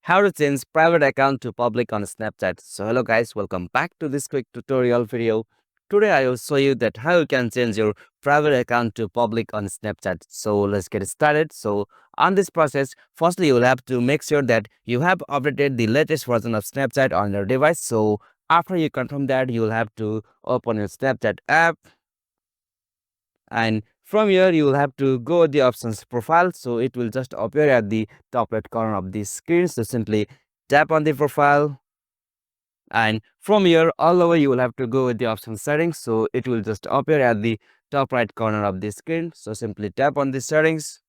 How to change private account to public on Snapchat. So hello guys, welcome back to this quick tutorial video. Today I will show you that how you can change your private account to public on Snapchat. So let's get started. So on this process, firstly you will have to make sure that you have updated the latest version of Snapchat on your device. So after you confirm that, you will have to open your Snapchat app, and from here you will have to go the options profile, so it will just appear at the top right corner of the screen. So simply tap on the profile, and from here all over you will have to go with the option settings, so it will just appear at the top right corner of the screen. So simply tap on the settings,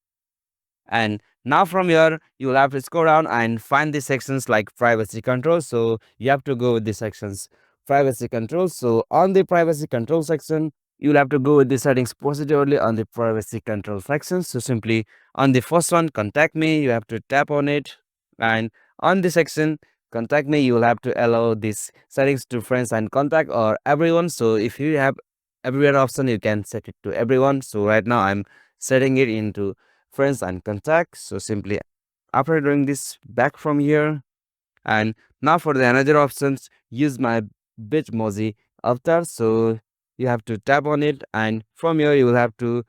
and now from here you will have to scroll down and find the sections like privacy control. So you have to go with the sections privacy control. So on the privacy control section, you'll have to go with the settings procedurally on the privacy control section. So simply on the first one, contact me, you have to tap on it, and on the section contact me, you will have to allow these settings to friends and contact or everyone. So if you have everywhere option, you can set it to everyone. So right now I'm setting it into friends and contacts. So simply after doing this, back from here, and now for the another options, use my Bitmoji avatar. So you have to tap on it, and from here you will have to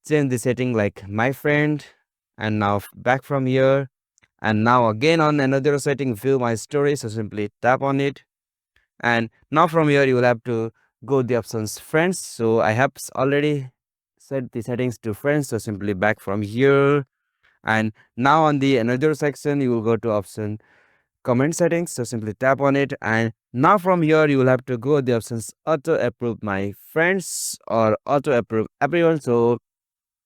change the setting like my friend. And now back from here, and now again on another setting, view my story. So simply tap on it, and now from here you will have to go the options friends. So I have already set the settings to friends. So simply back from here, and now on the another section you will go to option comment settings. So simply tap on it, and now from here you will have to go the options auto approve my friends or auto approve everyone. So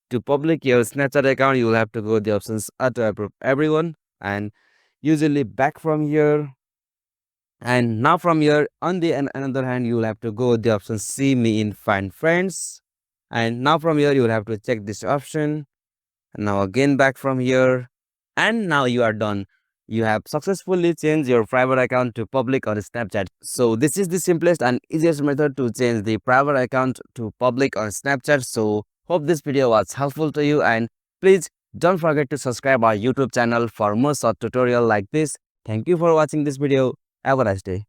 to public your Snapchat account, you will have to go the options auto approve everyone, and usually back from here. And now from here on the another hand, you will have to go the option see me in find friends, and now from here you will have to check this option. And now again back from here, and now you are done. You have successfully changed your private account to public on Snapchat. So this is the simplest and easiest method to change the private account to public on Snapchat. So hope this video was helpful to you, and please don't forget to subscribe our YouTube channel for more short tutorial like this. Thank you for watching this video. Have a nice day.